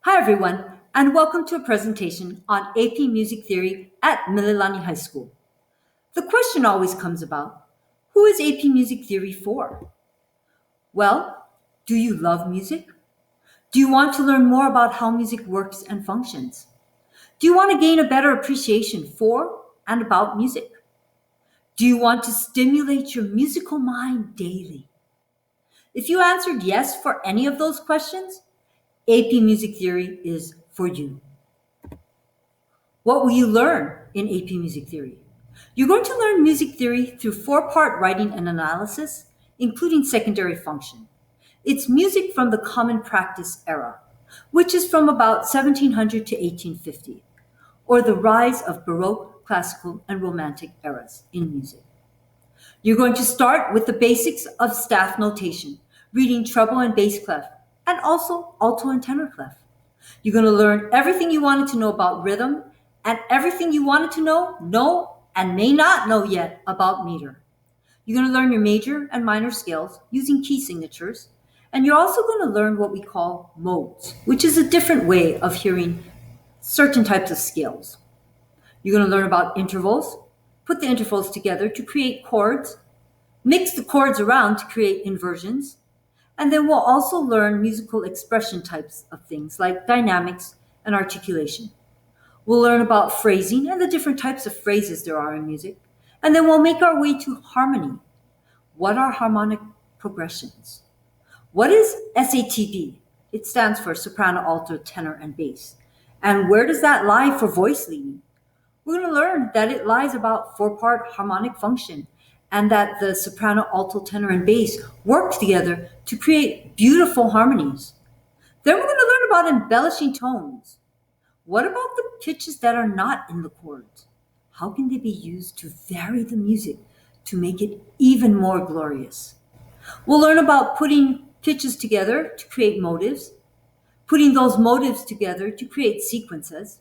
Hi, everyone, and welcome to a presentation on AP Music Theory at Mililani High School. The question always comes about, who is AP Music Theory for? Well, do you love music? Do you want to learn more about how music works and functions? Do you want to gain a better appreciation for and about music? Do you want to stimulate your musical mind daily? If you answered yes for any of those questions, AP Music Theory is for you. What will you learn in AP Music Theory? You're going to learn music theory through four-part writing and analysis, including secondary function. It's music from the common practice era, which is from about 1700 to 1850, or the rise of Baroque, classical, and Romantic eras in music. You're going to start with the basics of staff notation, reading treble and bass clef, and also alto and tenor clef. You're going to learn everything you wanted to know about rhythm and everything you wanted to know, and may not know yet about meter. You're going to learn your major and minor scales using key signatures, and you're also going to learn what we call modes, which is a different way of hearing certain types of scales. You're going to learn about intervals, put the intervals together to create chords, mix the chords around to create inversions, and then we'll also learn musical expression types of things like dynamics and articulation. We'll learn about phrasing and the different types of phrases there are in music, and then we'll make our way to harmony. What are harmonic progressions? What is SATB? It stands for soprano, alto, tenor, and bass. And where does that lie for voice leading? We're going to learn that it lies about four-part harmonic function and that the soprano, alto, tenor, and bass work together to create beautiful harmonies. Then we're going to learn about embellishing tones. What about the pitches that are not in the chords? How can they be used to vary the music to make it even more glorious? We'll learn about putting pitches together to create motives, putting those motives together to create sequences,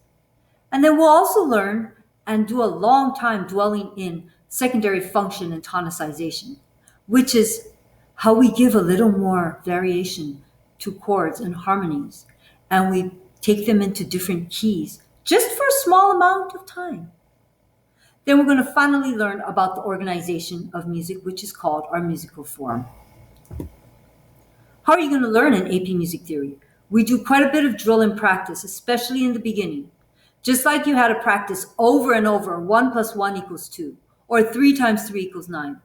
and then we'll also learn and do a long time dwelling in secondary function and tonicization, which is how we give a little more variation to chords and harmonies, and we take them into different keys just for a small amount of time. Then we're going to finally learn about the organization of music, which is called our musical form. How are you going to learn in AP Music Theory? We do quite a bit of drill and practice, especially in the beginning. Just like you had to practice over and over, 1 + 1 = 2, or 3 × 3 = 9.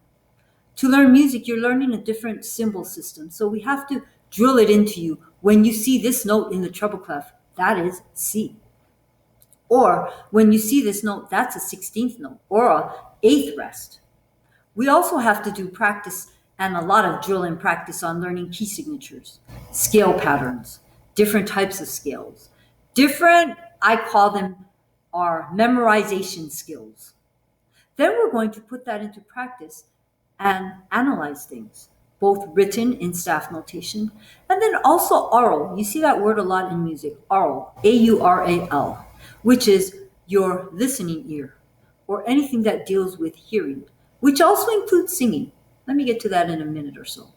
To learn music, you're learning a different symbol system, so we have to drill it into you. When you see this note in the treble clef, that is C. Or when you see this note, that's a 16th note, or a 8th rest. We also have to do practice and a lot of drill and practice on learning key signatures, scale patterns, different types of scales, I call them our memorization skills. Then we're going to put that into practice and analyze things, both written in staff notation and then also aural. You see that word a lot in music, aural, A-U-R-A-L, which is your listening ear or anything that deals with hearing, which also includes singing. Let me get to that in a minute or so.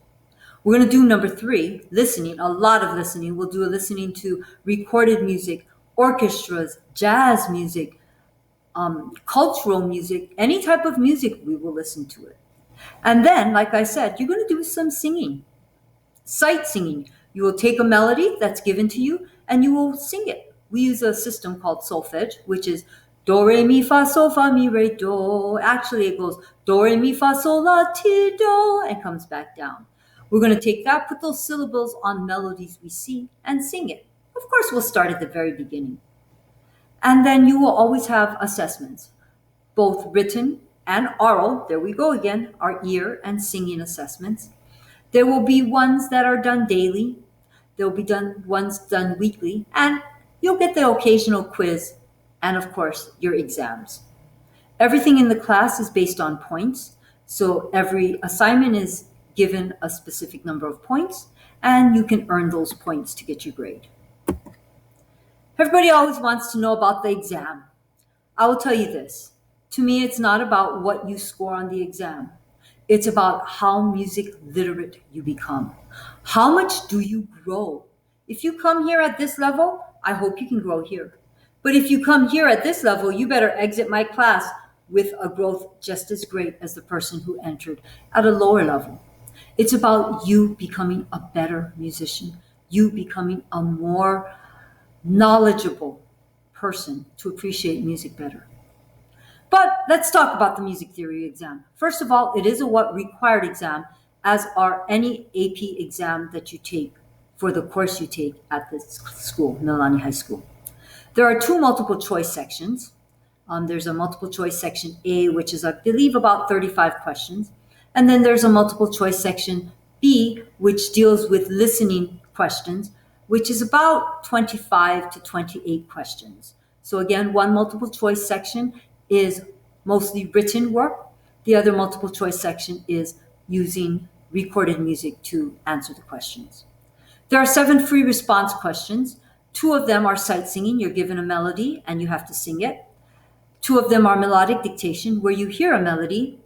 We're going to do number 3, listening, a lot of listening. We'll do a listening to recorded music, orchestras, jazz music, cultural music, any type of music, we will listen to it. And then, like I said, you're going to do some singing, sight singing. You will take a melody that's given to you and you will sing it. We use a system called solfege, which is do, re, mi, fa, sol, fa, mi, re, do. Actually, it goes do, re, mi, fa, sol, la, ti, do, and comes back down. We're going to take that, put those syllables on melodies we see, and sing it. Of course, we'll start at the very beginning. And then you will always have assessments, both written and aural. There we go again, our ear and singing assessments. There will be ones that are done daily. There will be ones done weekly, and you'll get the occasional quiz and, of course, your exams. Everything in the class is based on points, so every assignment is given a specific number of points, and you can earn those points to get your grade. Everybody always wants to know about the exam. I will tell you this. To me, it's not about what you score on the exam. It's about how music literate you become. How much do you grow? If you come here at this level, I hope you can grow here. But if you come here at this level, you better exit my class with a growth just as great as the person who entered at a lower level. It's about you becoming a better musician, you becoming a more knowledgeable person to appreciate music better. But let's talk about the music theory exam. First of all, it is a what required exam, as are any AP exam that you take for the course you take at this school, Mililani High School. There are two multiple choice sections. There's a multiple choice section A, which is, I believe, about 35 questions. And then there's a multiple choice section B, which deals with listening questions, which is about 25 to 28 questions. So again, one multiple choice section is mostly written work. The other multiple choice section is using recorded music to answer the questions. There are 7 free response questions. 2 of them are sight singing. You're given a melody and you have to sing it. 2 of them are melodic dictation, where you hear a melody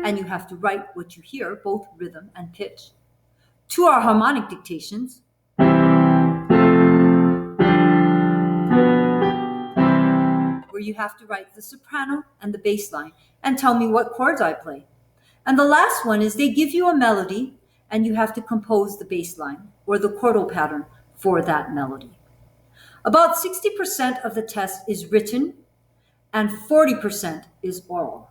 and you have to write what you hear, both rhythm and pitch. 2 are harmonic dictations, where you have to write the soprano and the bass line and tell me what chords I play. And the last one is they give you a melody and you have to compose the bass line or the chordal pattern for that melody. About 60% of the test is written and 40% is oral.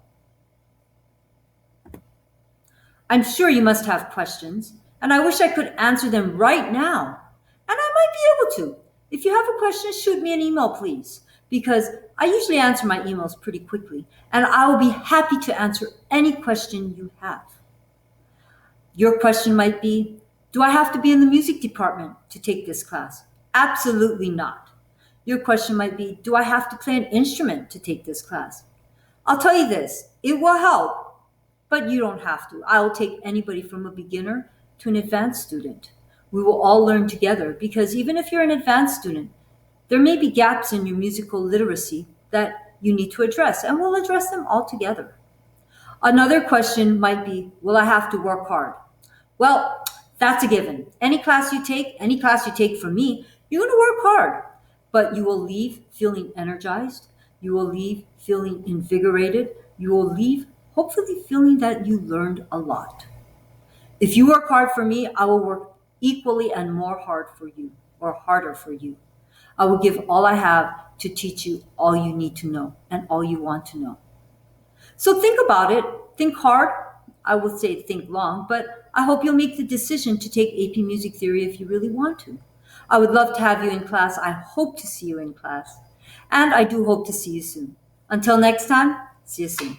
I'm sure you must have questions, and I wish I could answer them right now. And I might be able to. If you have a question, shoot me an email, please, because I usually answer my emails pretty quickly, and I will be happy to answer any question you have. Your question might be, do I have to be in the music department to take this class? Absolutely not. Your question might be, do I have to play an instrument to take this class? I'll tell you this, it will help, but you don't have to. I will take anybody from a beginner to an advanced student. We will all learn together, because even if you're an advanced student, there may be gaps in your musical literacy that you need to address, and we'll address them all together. Another question might be, will I have to work hard? Well, that's a given. Any class you take from me, you're going to work hard, but you will leave feeling energized. You will leave feeling invigorated. You will leave hopefully feeling that you learned a lot. If you work hard for me, I will work equally and more hard for you, or harder for you. I will give all I have to teach you all you need to know and all you want to know. So think about it. Think hard. I would say think long, but I hope you'll make the decision to take AP Music Theory if you really want to. I would love to have you in class. I hope to see you in class. And I do hope to see you soon. Until next time, see you soon.